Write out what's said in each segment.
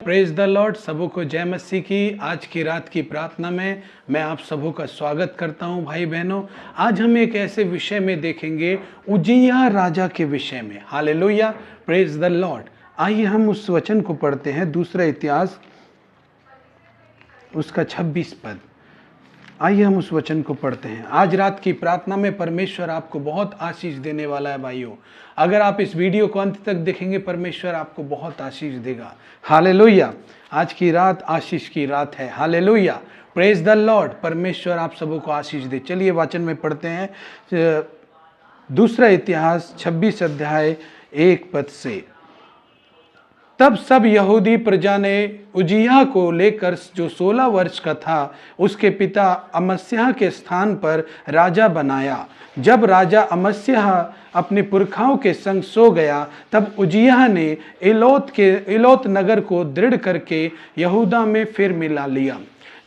Praise the Lord. सबों को जय मसीह की। आज की रात की प्रार्थना में मैं आप सबों का स्वागत करता हूं। भाई बहनों, आज हम एक ऐसे विषय में देखेंगे, उजिया राजा के विषय में। Hallelujah, praise the Lord. आइए हम उस वचन को पढ़ते हैं, दूसरा इतिहास उसका 26 पद। आइए हम उस वचन को पढ़ते हैं। आज रात की प्रार्थना में परमेश्वर आपको बहुत आशीष देने वाला है। भाइयों, अगर आप इस वीडियो को अंत तक देखेंगे, परमेश्वर आपको बहुत आशीष देगा। हालेलुया, आज की रात आशीष की रात है। Hallelujah, praise the Lord. परमेश्वर आप सबों को आशीष दे। चलिए वचन में पढ़ते हैं, दूसरा इतिहास 26 अध्याय 1 पद से। तब सब यहूदी प्रजा ने उजिया को लेकर, जो 16 वर्ष का था, उसके पिता अमस्याह के स्थान पर राजा बनाया। जब राजा अमस्याह अपने पुरखाओं के संग सो गया, तब उजिया ने एलोत नगर को दृढ़ करके यहूदा में फिर मिला लिया।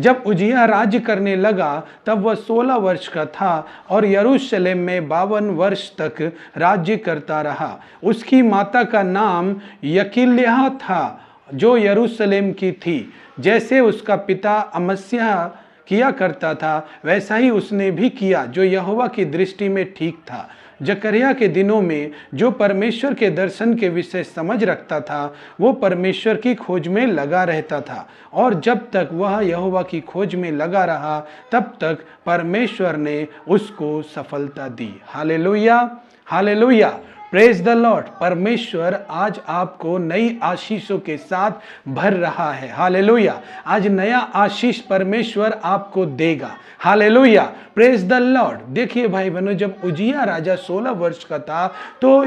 जब उजिया राज्य करने लगा, तब वह 16 वर्ष का था और यरूशलेम में 52 वर्ष तक राज्य करता रहा। उसकी माता का नाम यकिल्याह था, जो यरूशलेम की थी। जैसे उसका पिता अमस्याह किया करता था, वैसा ही उसने भी किया, जो यहोवा की दृष्टि में ठीक था। जकरिया के दिनों में जो परमेश्वर के दर्शन के विषय समझ रखता था, वो परमेश्वर की खोज में लगा रहता था, और जब तक वह यहोवा की खोज में लगा रहा, तब तक परमेश्वर ने उसको सफलता दी। Hallelujah, hallelujah, praise the Lord. परमेश्वर आज आपको नई आशीषों के साथ भर रहा है। हालेलुया, आज नया आशीष परमेश्वर आपको देगा। Hallelujah, praise the Lord. देखिए भाई बहनों, जब उजिया राजा 16 वर्ष का था, तो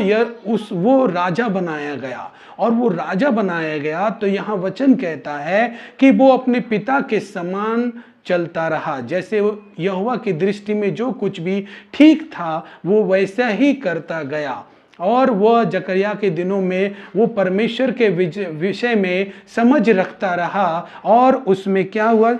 वो राजा बनाया गया, और वो राजा बनाया गया तो यहाँ वचन कहता है कि वो अपने पिता के समान चलता रहा। जैसे यहोवा की दृष्टि में जो कुछ भी ठीक था, वो वैसा ही करता गया। और वह जकरिया के दिनों में वो परमेश्वर के विषय में समझ रखता रहा, और उसमें क्या हुआ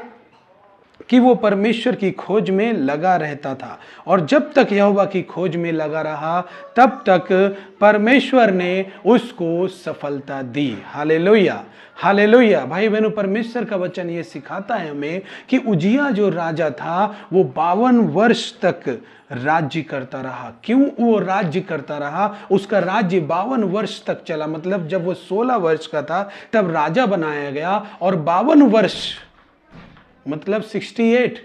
कि वो परमेश्वर की खोज में लगा रहता था। और जब तक यहोवा की खोज में लगा रहा, तब तक परमेश्वर ने उसको सफलता दी। Hallelujah, hallelujah. भाई बहनों, परमेश्वर का वचन ये सिखाता है हमें कि उजिया जो राजा था, वो 52 वर्ष तक राज्य करता रहा। क्यों वो राज्य करता रहा? उसका राज्य 52 वर्ष तक चला। मतलब जब वो 16 वर्ष का था, तब राजा बनाया गया, और 52 वर्ष मतलब 68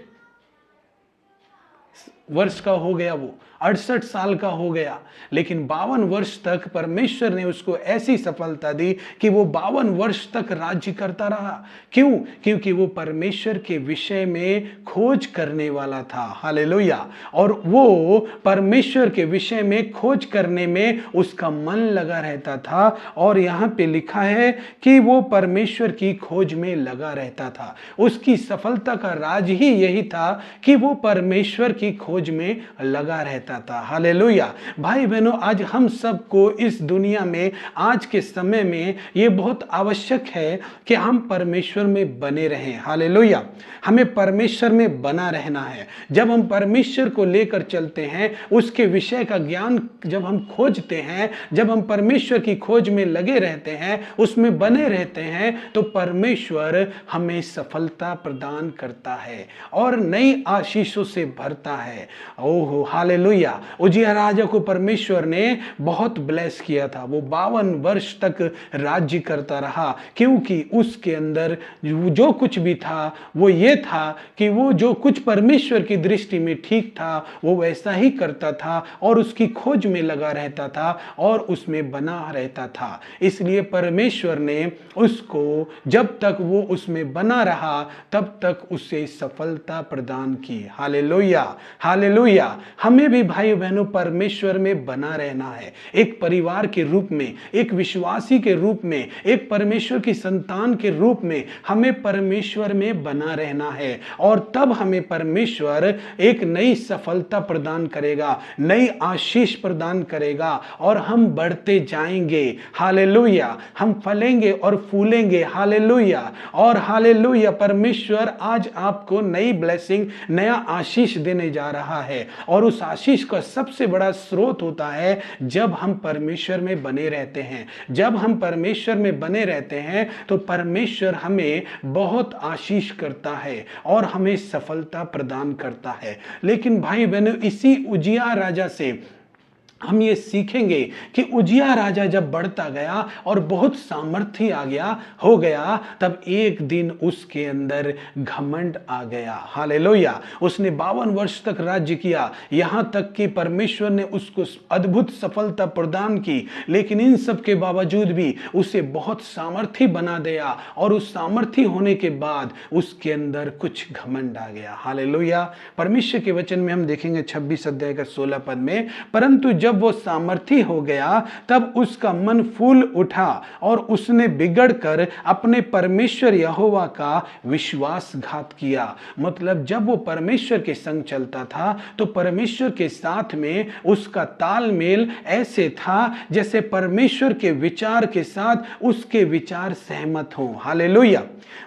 वर्ष का हो गया, वो 68 साल का हो गया। लेकिन 52 वर्ष तक परमेश्वर ने उसको ऐसी सफलता दी कि वो 52 वर्ष तक राज्य करता रहा। क्यों? क्योंकि वो परमेश्वर के विषय में खोज करने वाला था। हालेलुया। और वो परमेश्वर के विषय में खोज करने में उसका मन लगा रहता था। और यहाँ पे लिखा है कि वो परमेश्वर की खोज में लगा रहता था। उसकी सफलता का राज ही यही था कि वो परमेश्वर की खोज में लगा रहता था। हालेलुया। भाई बहनों, आज हम सबको इस दुनिया में, आज के समय में ये बहुत आवश्यक है कि हम परमेश्वर में बने रहें। हालेलुया, हमें परमेश्वर में बना रहना है। जब हम परमेश्वर को लेकर चलते हैं, उसके विषय का ज्ञान जब हम खोजते हैं, जब हम परमेश्वर की खोज में लगे रहते हैं, उसमें बने रहते हैं, तो परमेश्वर हमें सफलता प्रदान करता है और नई आशीषों से भरता है। ओहो हालेलुया। उजिया राजा को परमेश्वर ने बहुत ब्लेस किया था। वो 52 वर्ष तक राज्य करता रहा, क्योंकि उसके अंदर जो कुछ भी था, वो ये था कि वो जो कुछ परमेश्वर की दृष्टि में ठीक था, वो वैसा ही करता था, और उसकी खोज में लगा रहता था, और उसमें बना रहता था। इसलिए परमेश्वर ने उसको, जब तक वो उसमें बना रहा, तब तक उसे सफलता प्रदान की। Hallelujah, hallelujah. हमें भी भाई बहनों परमेश्वर में बना रहना है। एक परिवार के रूप में, एक विश्वासी के रूप में, एक परमेश्वर की संतान के रूप में हमें परमेश्वर में बना रहना है, और तब हमें परमेश्वर एक नई सफलता प्रदान करेगा, नई आशीष प्रदान करेगा, और हम बढ़ते जाएंगे। हालेलुया, हम फलेंगे और फूलेंगे। हालेलुया, और हालेलुया, परमेश्वर आज आपको नई ब्लेसिंग, नया आशीष देने जा रहा रहा है। और उस आशीष का सबसे बड़ा स्रोत होता है जब हम परमेश्वर में बने रहते हैं। जब हम परमेश्वर में बने रहते हैं तो परमेश्वर हमें बहुत आशीष करता है और हमें सफलता प्रदान करता है। लेकिन भाई बहनों, इसी उजिया राजा से हम ये सीखेंगे कि उजिया राजा जब बढ़ता गया और बहुत सामर्थ्य आ गया हो गया, तब एक दिन उसके अंदर घमंड आ गया। हालेलुया। उसने 52 वर्ष तक राज्य किया, यहां तक कि परमेश्वर ने उसको अद्भुत सफलता प्रदान की। लेकिन इन सब के बावजूद भी उसे बहुत सामर्थ्य बना दिया और उस सामर्थ्य होने के बाद उसके अंदर कुछ घमंड आ गया। हालेलुया। परमेश्वर के वचन में हम देखेंगे 26 अध्याय का 16 पद में, परंतु जब वो सामर्थी हो गया तब उसका मन फूल उठा और उसने बिगड़कर अपने परमेश्वर यहोवा का विश्वासघात किया। मतलब जब वो परमेश्वर के संग चलता था तो परमेश्वर के साथ में उसका तालमेल ऐसे था जैसे परमेश्वर के विचार के साथ उसके विचार सहमत हो। हालेलुया।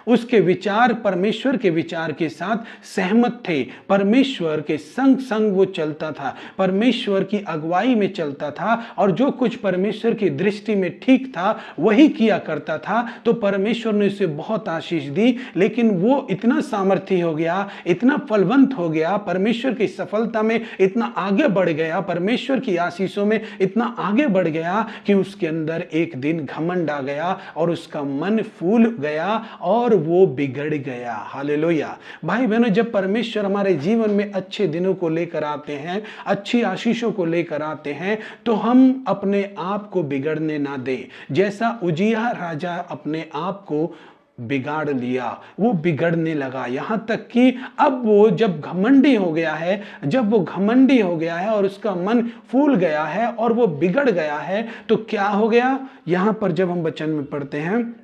उसके विचार परमेश्वर के विचार के साथ सहमत थे। परमेश्वर के संग संग वो चलता था, परमेश्वर की अगुवाई में चलता था और जो कुछ परमेश्वर की दृष्टि में ठीक था वही किया करता था। तो परमेश्वर ने उसे बहुत आशीष दी। लेकिन वो इतना सामर्थी हो गया, इतना फलवंत हो गया, परमेश्वर की सफलता में इतना आगे बढ़ गया, परमेश्वर की आशीषों में इतना आगे बढ़ गया कि उसके अंदर एक दिन घमंड आ गया और उसका मन फूल गया और वो बिगड़ गया। हालेलुया। भाई बहनों, जब परमेश्वर हमारे जीवन में अच्छे दिनों को लेकर आते हैं, अच्छी आशीषों को लेकर आते हैं, तो हम अपने आप को बिगड़ने ना दें। जैसा उजिया राजा अपने आप को बिगाड़ लिया, वो बिगड़ने लगा, यहां तक कि अब वो जब घमंडी हो गया है, जब वो घमंडी हो गया है और उसका मन फूल गया है और वो बिगड़ गया है, तो क्या हो गया? यहां पर जब हम वचन में पढ़ते हैं,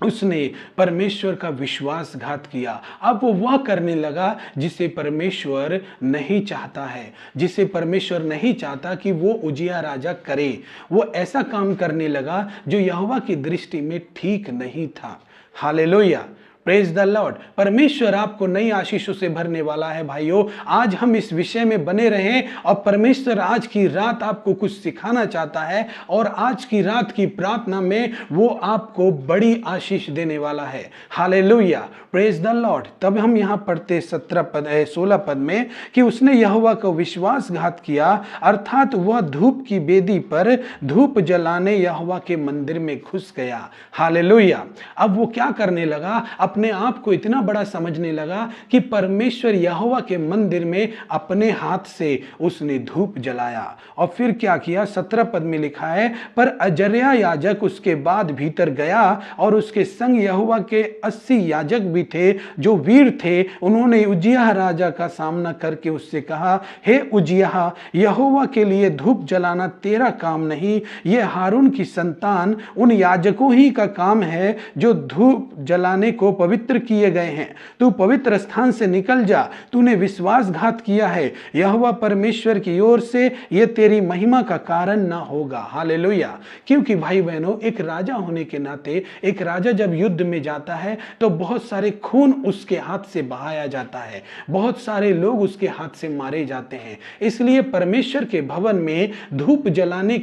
उसने परमेश्वर का विश्वासघात किया। अब वो वह करने लगा जिसे परमेश्वर नहीं चाहता है, जिसे परमेश्वर नहीं चाहता कि वो उजिया राजा करे। वो ऐसा काम करने लगा जो यहोवा की दृष्टि में ठीक नहीं था। हालेलुया। Praise the Lord. परमेश्वर आपको नई आशीषों से भरने वाला है। भाइयों, आज हम इस विषय में बने रहें और परमेश्वर आज की रात आपको कुछ सिखाना चाहता है और आज की रात की प्रार्थना में वो आपको बड़ी आशीष देने वाला है। हालेलुया। Praise the Lord. तब हम यहाँ पढ़ते 16 पद में कि उसने यहोवा को विश्वासघात किया, अर्थात वह धूप की वेदी पर धूप जलाने यहोवा के मंदिर में घुस गया। हालेलुया। अब वो क्या करने लगा? अपने आप को इतना बड़ा समझने लगा कि परमेश्वर यहोवा के मंदिर में अपने हाथ से उसने धूप जलाया। और फिर क्या किया? 17 पद में लिखा है, पर अजर्या याजक उसके बाद भीतर गया और उसके संग यहोवा के 80 याजक भी थे जो वीर थे। उन्होंने उजिया राजा का सामना करके उससे कहा, हे उजिया, यहोवा के लिए धूप जलाना तेरा काम नहीं, यह हारून की संतान उन याजकों ही का काम है जो धूप जलाने को पवित्र किए गए हैं। तू पवित्र स्थान से निकल जा, तूने विश्वासघात किया है। यहोवा परमेश्वर की ओर से यह तेरी महिमा का कारण ना होगा। हालेलुया। क्योंकि भाई बहनों, एक राजा होने के नाते एक राजा जब युद्ध में जाता है तो बहुत सारे खून उसके हाथ से बहाया जाता है, बहुत सारे लोग उसके हाथ से मारे जाते हैं। इसलिए परमेश्वर के भवन में धूप जलाने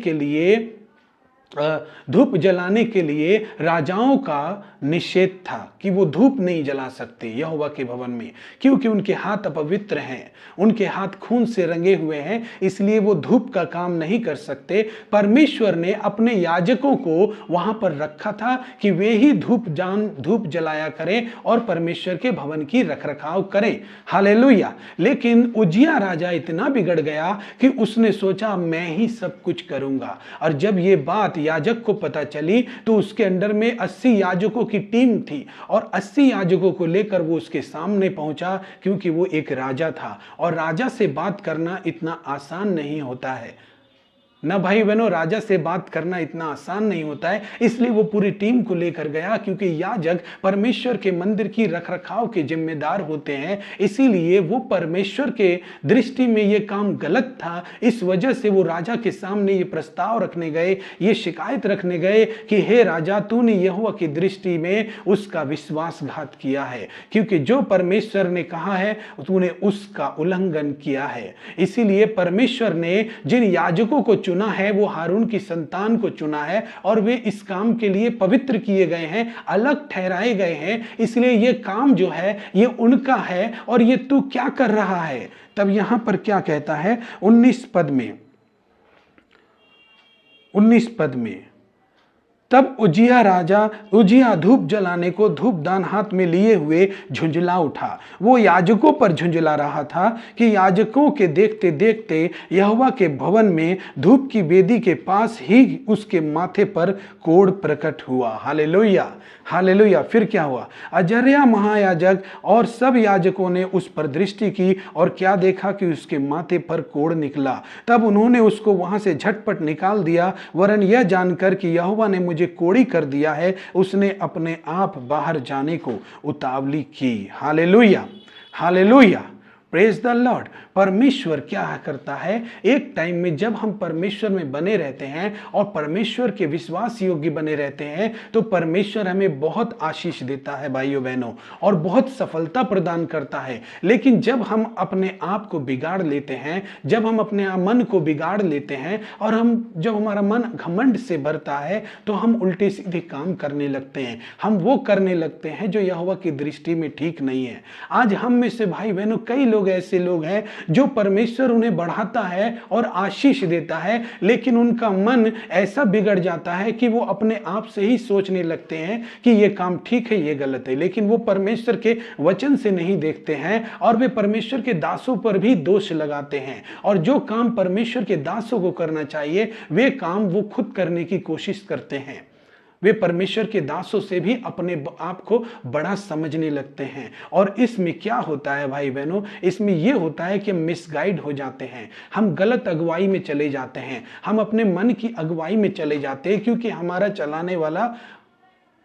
के लिए राजाओं का निषेध था कि वो धूप नहीं जला सकते यहोवा के भवन में, क्योंकि उनके हाथ अपवित्र हैं, उनके हाथ खून से रंगे हुए हैं, इसलिए वो धूप का काम नहीं कर सकते। परमेश्वर ने अपने याजकों को वहां पर रखा था कि वे ही धूप जलाया करें और परमेश्वर के भवन की रखरखाव करें। हालेलुया। लेकिन उजिया राजा इतना बिगड़ गया कि उसने सोचा मैं ही सब कुछ करूंगा। और जब ये बात याजक को पता चली तो उसके अंडर में 80 याजकों की टीम थी और 80 याजकों को लेकर वो उसके सामने पहुंचा, क्योंकि वो एक राजा था और राजा से बात करना इतना आसान नहीं होता है। ना भाई बहनों, राजा से बात करना इतना आसान नहीं होता है, इसलिए वो पूरी टीम को लेकर गया, क्योंकि याजक परमेश्वर के मंदिर की रखरखाव के जिम्मेदार होते हैं। इसीलिए वो परमेश्वर के दृष्टि में ये काम गलत था, इस वजह से वो राजा के सामने ये प्रस्ताव रखने गए, ये शिकायत रखने गए कि हे राजा, तूने यहोवा की दृष्टि में उसका विश्वासघात किया है, क्योंकि जो परमेश्वर ने कहा है तूने उसका उल्लंघन किया है। इसीलिए परमेश्वर ने जिन याजकों को चुना है वो हारून की संतान को चुना है, और वे इस काम के लिए पवित्र किए गए हैं, अलग ठहराए गए हैं। इसलिए ये काम जो है ये उनका है, और ये तू क्या कर रहा है। तब यहां पर क्या कहता है 19 पद में, तब उजिया धूप जलाने को धूपदान हाथ में लिए हुए झुंझला उठा। वो याजकों पर झुंझला रहा था कि याजकों के देखते देखते यहोवा के भवन में धूप की वेदी के पास ही उसके माथे पर कोढ़ प्रकट हुआ। Hallelujah, hallelujah. फिर क्या हुआ? अजर्या महायाजक और सब याजकों ने उस पर दृष्टि की और क्या देखा कि उसके माथे पर कोढ़ निकला। तब उन्होंने उसको वहां से झटपट निकाल दिया, वरन यह जानकर कि यहोवा ने मुझे कोढ़ी कर दिया है, उसने अपने आप बाहर जाने को उतावली की। Hallelujah, hallelujah, praise the Lord. परमेश्वर क्या करता है, एक टाइम में जब हम परमेश्वर में बने रहते हैं और परमेश्वर के विश्वास योग्य बने रहते हैं, तो परमेश्वर हमें बहुत आशीष देता है भाइयों बहनों, और बहुत सफलता प्रदान करता है। लेकिन जब हम अपने आप को बिगाड़ लेते हैं, जब हम अपने मन को बिगाड़ लेते हैं, और जब हमारा मन घमंड से भरता है, तो हम उल्टे सीधे काम करने लगते हैं। हम वो करने लगते हैं जो यहोवा की दृष्टि में ठीक नहीं है। आज हम में से भाई बहनों कई लोग ऐसे लोग हैं जो परमेश्वर उन्हें बढ़ाता है और आशीष देता है, लेकिन उनका मन ऐसा बिगड़ जाता है कि वो अपने आप से ही सोचने लगते हैं कि ये काम ठीक है, ये गलत है। लेकिन वो परमेश्वर के वचन से नहीं देखते हैं, और वे परमेश्वर के दासों पर भी दोष लगाते हैं, और जो काम परमेश्वर के दासों को करना चाहिए वे काम वो खुद करने की कोशिश करते हैं। वे परमेश्वर के दासों से भी अपने आप को बड़ा समझने लगते हैं। और इसमें क्या होता है भाई बहनों, इसमें यह होता है कि हम मिसगाइड हो जाते हैं, हम गलत अगुवाई में चले जाते हैं, हम अपने मन की अगुवाई में चले जाते हैं, क्योंकि हमारा चलाने वाला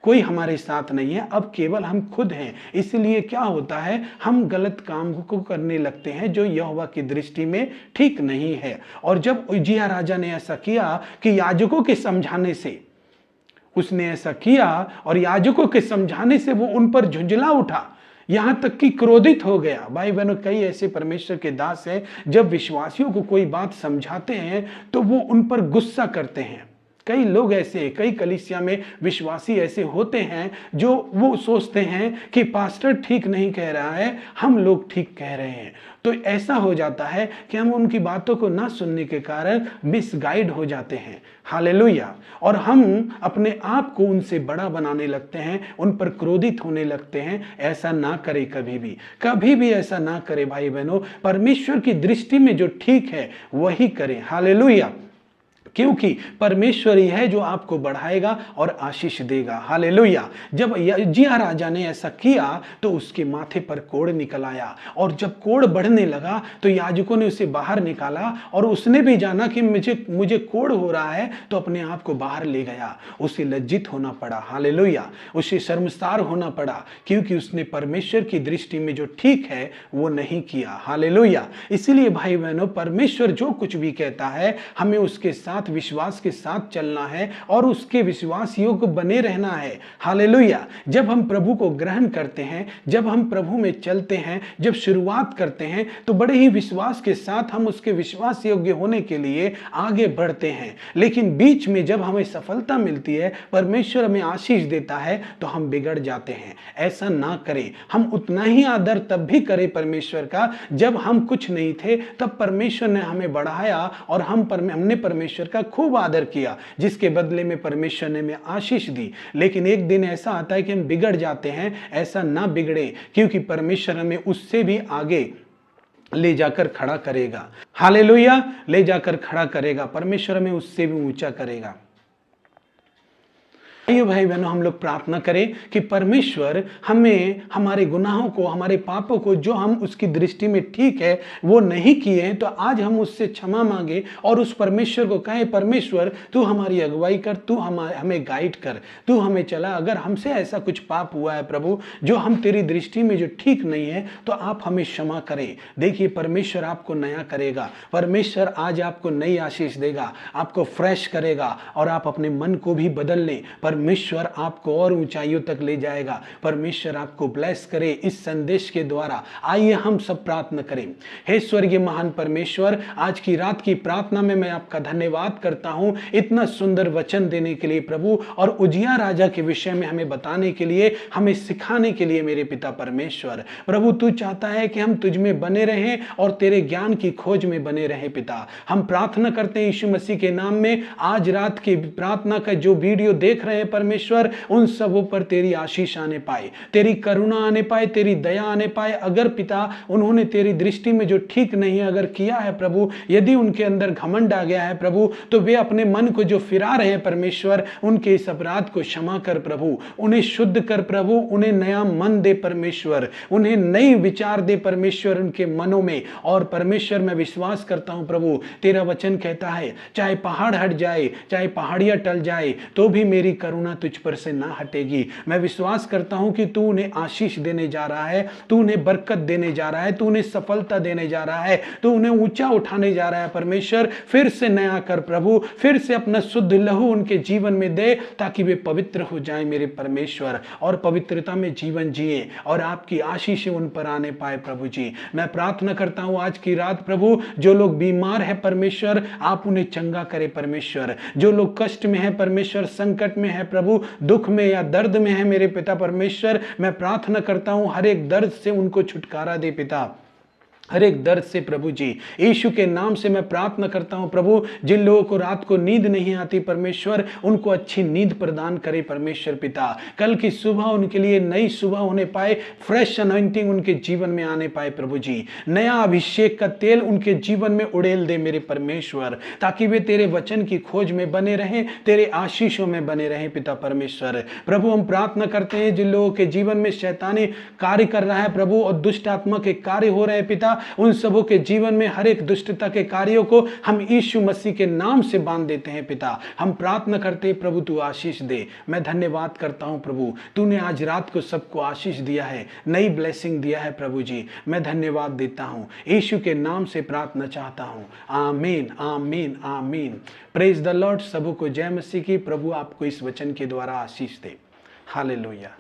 कोई हमारे साथ नहीं है, अब केवल हम खुद हैं। इसलिए क्या होता है, हम गलत काम को करने लगते हैं जो यहोवा की दृष्टि में ठीक नहीं है। और जब उजिया राजा ने ऐसा किया कि याजकों के समझाने से उसने ऐसा किया, और याजकों के समझाने से वो उन पर झुंझला उठा, यहां तक कि क्रोधित हो गया। भाई बहनों, कई ऐसे परमेश्वर के दास हैं जब विश्वासियों को कोई बात समझाते हैं तो वो उन पर गुस्सा करते हैं। कई लोग ऐसे, कई कलीसिया में विश्वासी ऐसे होते हैं जो वो सोचते हैं कि पास्टर ठीक नहीं कह रहा है, हम लोग ठीक कह रहे हैं। तो ऐसा हो जाता है कि हम उनकी बातों को ना सुनने के कारण मिसगाइड हो जाते हैं। हालेलुया। और हम अपने आप को उनसे बड़ा बनाने लगते हैं, उन पर क्रोधित होने लगते हैं। ऐसा ना करें, कभी भी ऐसा ना करें भाई बहनों। परमेश्वर की दृष्टि में जो ठीक है वही करें। हालेलुया। क्योंकि परमेश्वर ही है जो आपको बढ़ाएगा और आशीष देगा। हालेलुया। जब उजिया राजा ने ऐसा किया तो उसके माथे पर कोढ़ निकल आया, और जब कोढ़ बढ़ने लगा तो याजकों ने उसे बाहर निकाला, और उसने भी जाना कि मुझे कोढ़ हो रहा है, तो अपने आप को बाहर ले गया। उसे लज्जित होना पड़ा। हालेलुया। उसे शर्मसार होना पड़ा, क्योंकि उसने परमेश्वर की दृष्टि में जो ठीक है वो नहीं किया। हालेलुया। इसीलिए भाई बहनों, परमेश्वर जो कुछ भी कहता है हमें उसके साथ विश्वास के साथ चलना है और उसके विश्वास योग्य बने रहना है। हालेलुया। जब हम प्रभु को ग्रहण करते हैं, जब हम प्रभु में चलते हैं, जब शुरुआत करते हैं, तो बड़े ही विश्वास के साथ हम उसके विश्वास योग्य होने के लिए आगे बढ़ते हैं। लेकिन बीच में जब हमें सफलता मिलती है, परमेश्वर हमें आशीष देता है, तो हम बिगड़ जाते हैं। ऐसा ना करें। हम उतना ही आदर तब भी करें परमेश्वर का जब हम कुछ नहीं थे, तब परमेश्वर ने हमें बढ़ाया और हमने परमेश्वर का खूब आदर किया, जिसके बदले में परमेश्वर ने हमें आशीष दी। लेकिन एक दिन ऐसा आता है कि हम बिगड़ जाते हैं। ऐसा ना बिगड़े, क्योंकि परमेश्वर हमें उससे भी आगे ले जाकर खड़ा करेगा। हालेलुया। ले जाकर खड़ा करेगा। परमेश्वर हमें उससे भी ऊंचा करेगा। आइए भाई बहनों, हम लोग प्रार्थना करें कि परमेश्वर हमें हमारे गुनाहों को, हमारे पापों को, जो हम उसकी दृष्टि में ठीक है वो नहीं किए हैं, तो आज हम उससे क्षमा मांगे और उस परमेश्वर को कहें, परमेश्वर तू हमारी अगुवाई कर, तू हमें गाइड कर, तू हमें चला। अगर हमसे ऐसा कुछ पाप हुआ है प्रभु जो हम तेरी दृष्टि में जो ठीक नहीं है, तो आप हमें क्षमा करें। देखिए परमेश्वर आपको नया करेगा, परमेश्वर आज आपको नई आशीष देगा, आपको फ्रेश करेगा और आप अपने मन को भी बदल लें। परमेश्वर आपको और ऊंचाइयों तक ले जाएगा। परमेश्वर आपको ब्लेस करे इस संदेश के द्वारा। आइए हम सब प्रार्थना करें। हे स्वर्गीय महान परमेश्वर, आज की रात की प्रार्थना में मैं आपका धन्यवाद करता हूं इतना सुंदर वचन देने के लिए प्रभु, और उजिया राजा के विषय में हमें बताने के लिए, हमें सिखाने के लिए मेरे पिता परमेश्वर। प्रभु तू चाहता है कि हम तुझ में बने रहें और तेरे ज्ञान की खोज में बने रहें। पिता हम प्रार्थना करते हैं यीशु मसीह के नाम में, आज रात की प्रार्थना का जो वीडियो देख रहे हैं परमेश्वर, उन सबों पर तेरी आशीष आने पाए, तेरी करुणा आने पाए, तेरी दया आने पाए। अगर पिता उन्होंने तेरी दृष्टि में जो ठीक नहीं अगर किया है प्रभु, यदि उनके अंदर घमंड आ गया है प्रभु, तो वे अपने मन को जो फिरा रहे हैं परमेश्वर, उनके इस अपराध को क्षमा कर प्रभु, उन्हें शुद्ध कर प्रभु, उन्हें नया मन दे परमेश्वर, उन्हें नई विचार दे परमेश्वर उनके मनों में। और परमेश्वर मैं विश्वास करता हूं प्रभु, तेरा वचन कहता है चाहे पहाड़ हट जाए, चाहे पहाड़ियां टल जाए, तो भी मेरी करुणा तुझ पर से ना हटेगी। मैं विश्वास करता हूं कि तू उन्हें आशीष देने जा रहा है, तू उन्हें बरकत देने जा रहा है, तू उन्हें सफलता देने जा रहा है, तू उन्हें ऊंचा उठाने जा रहा है। परमेश्वर फिर से नया कर प्रभु, फिर से अपना शुद्ध लहू उनके जीवन में दे, ताकि वे पवित्र हो जाएं मेरे परमेश्वर, और पवित्रता में जीवन जिए और आपकी आशीषें उन पर आने पाए। प्रभु जी मैं प्रार्थना करता हूं आज की रात प्रभु, जो लोग बीमार है परमेश्वर, आप उन्हें चंगा करे परमेश्वर। जो लोग कष्ट में है परमेश्वर, संकट में है प्रभु, दुख में या दर्द में है मेरे पिता परमेश्वर, मैं प्रार्थना करता हूं हर एक दर्द से उनको छुटकारा दे पिता, हर एक दर्द से प्रभु जी। यीशु के नाम से मैं प्रार्थना करता हूं प्रभु, जिन लोगों को रात को नींद नहीं आती परमेश्वर, उनको अच्छी नींद प्रदान करे परमेश्वर पिता। कल की सुबह उनके लिए नई सुबह होने पाए, फ्रेश अनॉइंटिंग उनके जीवन में आने पाए प्रभु जी। नया अभिषेक का तेल उनके जीवन में उड़ेल दे मेरे परमेश्वर, ताकि वे तेरे वचन की खोज में बने रहें, तेरे आशीषों में बने रहें पिता परमेश्वर। प्रभु हम प्रार्थना करते हैं जिन लोगों के जीवन में शैतानी कार्य कर रहा है प्रभु, और दुष्ट आत्मा के कार्य हो रहे हैं पिता, उन सबों के जीवन में हर एक दुष्टता के कार्यों को हम यीशु मसीह के नाम से बांध देते हैं पिता। हम प्रार्थना करते हैं प्रभु तू आशीष दे। मैं धन्यवाद करता हूं प्रभु, तूने आज रात को सबको आशीष दिया है, नई ब्लेसिंग दिया है प्रभु जी। मैं धन्यवाद देता हूं, यीशु के नाम से प्रार्थना चाहता हूं। आमीन आमीन आमीन। Praise the Lord. सबों को जय मसीह की। प्रभु आपको इस वचन के द्वारा आशीष दे। हालेलुया।